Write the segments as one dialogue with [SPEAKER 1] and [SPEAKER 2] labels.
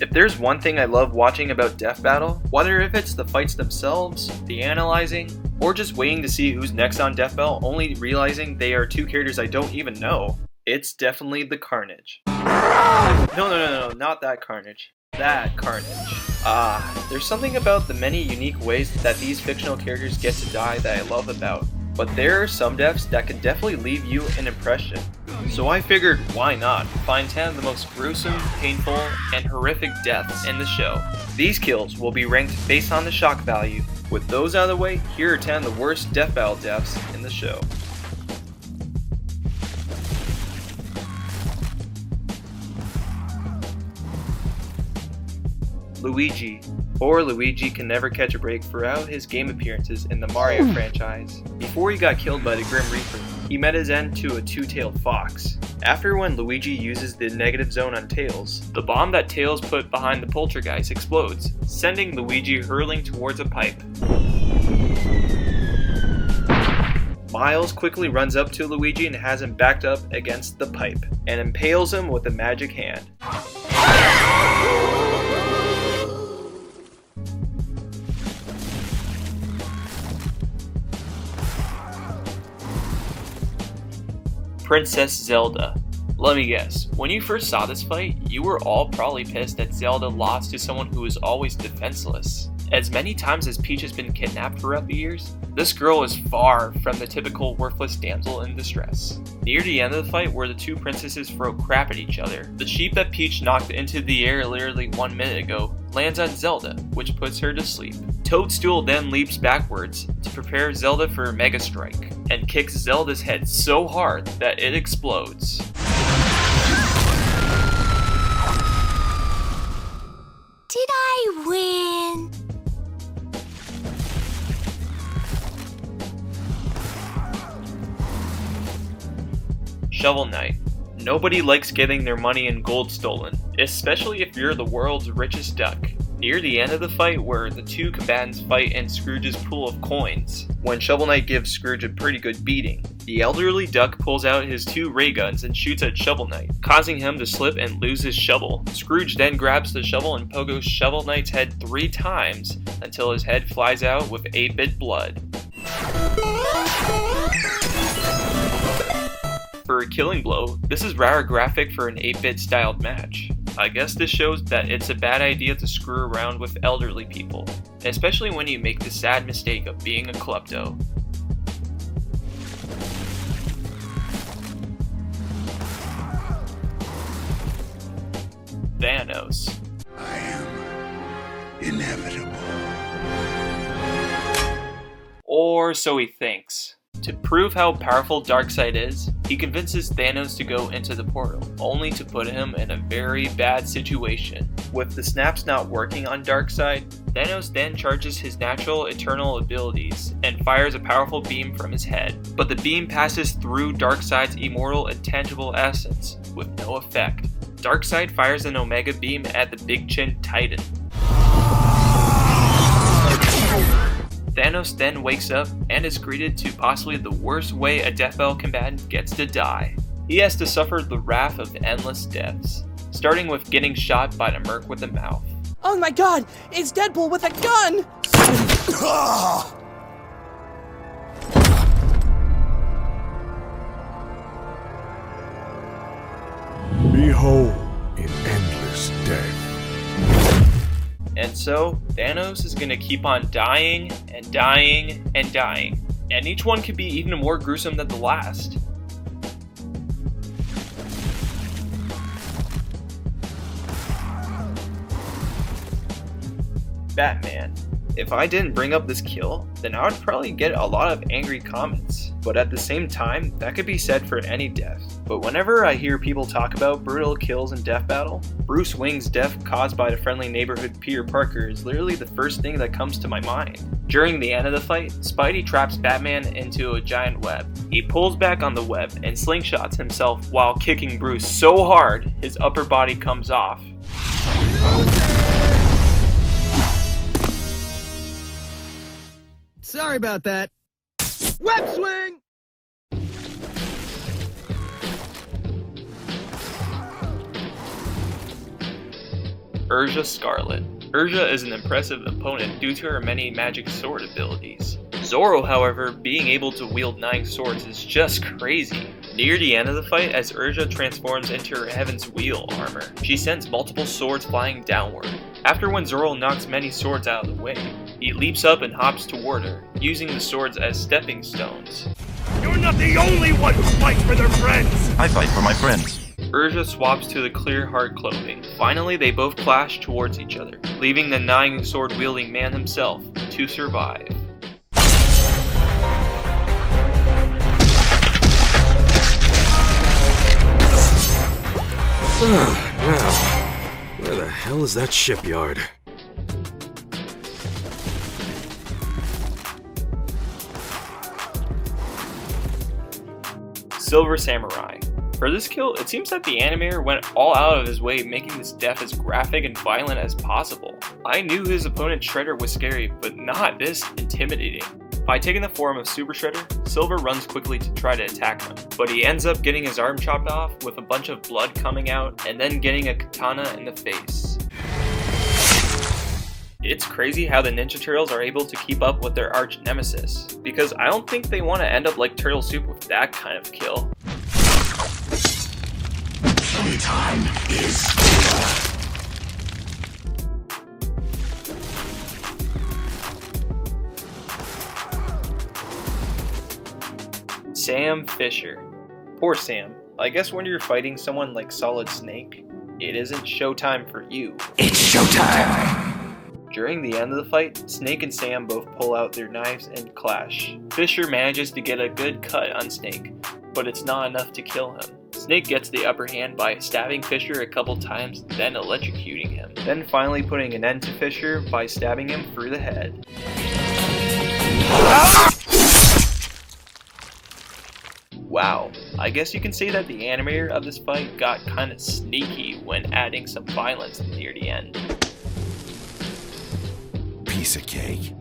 [SPEAKER 1] If there's one thing I love watching about Death Battle, whether if it's the fights themselves, the analyzing, or just waiting to see who's next on Death Battle, only realizing they are two characters I don't even know, it's definitely the Carnage. No, not that Carnage. That Carnage. There's something about the many unique ways that these fictional characters get to die that I love about. But there are some deaths that can definitely leave you an impression. So I figured, why not find 10 of the most gruesome, painful, and horrific deaths in the show. These kills will be ranked based on the shock value. With those out of the way, here are 10 of the worst Death Battle deaths in the show. Luigi. Poor Luigi can never catch a break throughout his game appearances in the Mario franchise. Before he got killed by the Grim Reaper, he met his end to a two-tailed fox. After when Luigi uses the negative zone on Tails, the bomb that Tails put behind the poltergeist explodes, sending Luigi hurling towards a pipe. Miles quickly runs up to Luigi and has him backed up against the pipe, and impales him with a magic hand. Princess Zelda. Let me guess, when you first saw this fight, you were all probably pissed that Zelda lost to someone who was always defenseless. As many times as Peach has been kidnapped throughout the years, this girl is far from the typical worthless damsel in distress. Near the end of the fight where the two princesses throw crap at each other, the sheep that Peach knocked into the air literally 1 minute ago lands on Zelda, which puts her to sleep. Toadstool then leaps backwards to prepare Zelda for a Mega Strike, and kicks Zelda's head so hard that it explodes.
[SPEAKER 2] Did I win?
[SPEAKER 1] Shovel Knight. Nobody likes getting their money and gold stolen, especially if you're the world's richest duck. Near the end of the fight where the two combatants fight in Scrooge's pool of coins, when Shovel Knight gives Scrooge a pretty good beating, the elderly duck pulls out his two ray guns and shoots at Shovel Knight, causing him to slip and lose his shovel. Scrooge then grabs the shovel and pogos Shovel Knight's head 3 times until his head flies out with 8-bit blood. For a killing blow, this is rather graphic for an 8-bit styled match. I guess this shows that it's a bad idea to screw around with elderly people, especially when you make the sad mistake of being a klepto. Thanos.
[SPEAKER 3] I am inevitable.
[SPEAKER 1] Or so he thinks. To prove how powerful Darkseid is, he convinces Thanos to go into the portal, only to put him in a very bad situation. With the snaps not working on Darkseid, Thanos then charges his natural eternal abilities and fires a powerful beam from his head, but the beam passes through Darkseid's immortal intangible essence, with no effect. Darkseid fires an Omega beam at the Big Chin Titan. Thanos then wakes up and is greeted to possibly the worst way a Death Battle combatant gets to die. He has to suffer the wrath of endless deaths, starting with getting shot by the Merc with a mouth.
[SPEAKER 4] Oh my god, it's Deadpool with a gun!
[SPEAKER 3] Behold, in endless death.
[SPEAKER 1] And so, Thanos is gonna keep on dying and dying and dying. And each one could be even more gruesome than the last. Batman. If I didn't bring up this kill, then I would probably get a lot of angry comments. But at the same time, that could be said for any death. But whenever I hear people talk about brutal kills in Death Battle, Bruce Wayne's death caused by the friendly neighborhood Peter Parker is literally the first thing that comes to my mind. During the end of the fight, Spidey traps Batman into a giant web. He pulls back on the web and slingshots himself while kicking Bruce so hard his upper body comes off.
[SPEAKER 4] Sorry about that. Web swing!
[SPEAKER 1] Urja Scarlet. Urja is an impressive opponent due to her many magic sword abilities. Zoro, however, being able to wield 9 swords is just crazy. Near the end of the fight, as Urja transforms into her Heaven's Wheel armor, she sends multiple swords flying downward. After when Zoro knocks many swords out of the way, he leaps up and hops toward her, using the swords as stepping stones.
[SPEAKER 5] You're not the only one who fights for their friends!
[SPEAKER 6] I fight for my friends.
[SPEAKER 1] Urja swaps to the clear heart clothing. Finally, they both clash towards each other, leaving the 9 sword wielding man himself to survive.
[SPEAKER 7] Now, where the hell is that shipyard?
[SPEAKER 1] Silver Samurai. For this kill, it seems that the animator went all out of his way making this death as graphic and violent as possible. I knew his opponent Shredder was scary, but not this intimidating. By taking the form of Super Shredder, Silver runs quickly to try to attack him, but he ends up getting his arm chopped off with a bunch of blood coming out and then getting a katana in the face. It's crazy how the Ninja Turtles are able to keep up with their arch nemesis, because I don't think they want to end up like Turtle Soup with that kind of kill.
[SPEAKER 3] Time is over.
[SPEAKER 1] Sam Fisher. Poor Sam. I guess when you're fighting someone like Solid Snake, it isn't showtime for you.
[SPEAKER 3] It's showtime!
[SPEAKER 1] During the end of the fight, Snake and Sam both pull out their knives and clash. Fisher manages to get a good cut on Snake, but it's not enough to kill him. Snake gets the upper hand by stabbing Fisher a couple times, then electrocuting him. Then finally putting an end to Fisher by stabbing him through the head. Wow, I guess you can say that the animator of this fight got kinda sneaky when adding some violence near the end.
[SPEAKER 3] Piece of cake.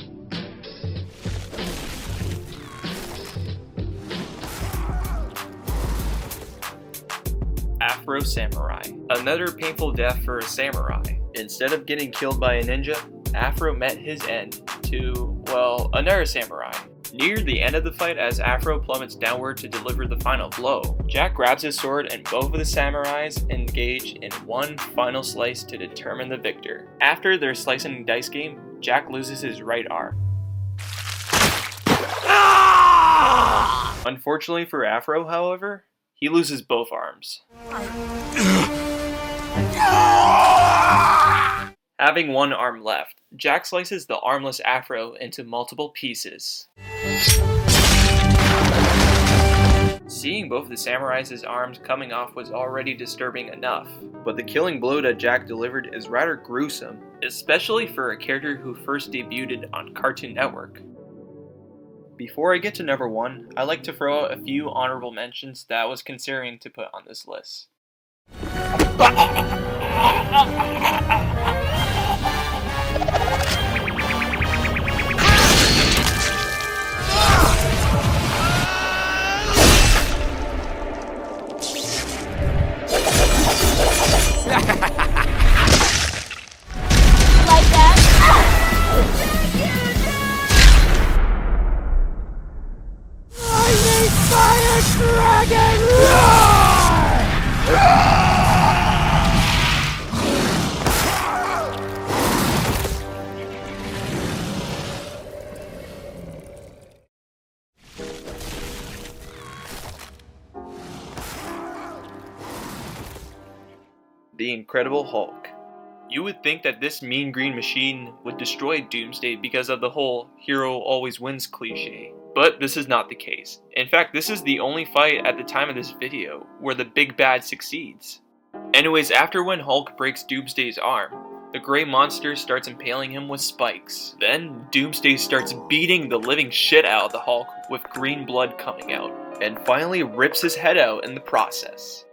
[SPEAKER 1] Afro Samurai. Another painful death for a samurai. Instead of getting killed by a ninja, Afro met his end to, well, another samurai. Near the end of the fight, as Afro plummets downward to deliver the final blow, Jack grabs his sword and both of the samurais engage in one final slice to determine the victor. After their slice and dice game, Jack loses his right arm. Unfortunately for Afro, however, he loses both arms. Having one arm left, Jack slices the armless Afro into multiple pieces. Seeing both the samurais' arms coming off was already disturbing enough, but the killing blow that Jack delivered is rather gruesome, especially for a character who first debuted on Cartoon Network. Before I get to number 1, I'd like to throw out a few honorable mentions that I was considering to put on this list. The Incredible Hulk. You would think that this mean green machine would destroy Doomsday because of the whole hero always wins cliche, but this is not the case. In fact, this is the only fight at the time of this video where the big bad succeeds. Anyways, after when Hulk breaks Doomsday's arm, the gray monster starts impaling him with spikes. Then Doomsday starts beating the living shit out of the Hulk with green blood coming out, and finally rips his head out in the process.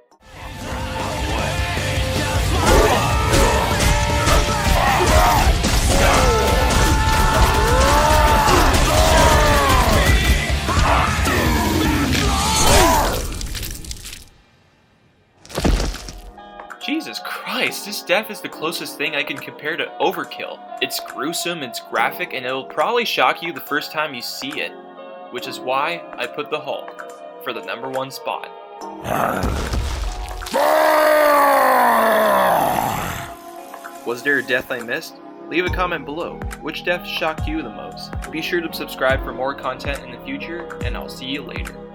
[SPEAKER 1] Jesus Christ, Guys, this death is the closest thing I can compare to Overkill. It's gruesome, it's graphic, and it'll probably shock you the first time you see it. Which is why I put the Hulk for the #1 spot. Was there a death I missed? Leave a comment below. Which death shocked you the most? Be sure to subscribe for more content in the future, and I'll see you later.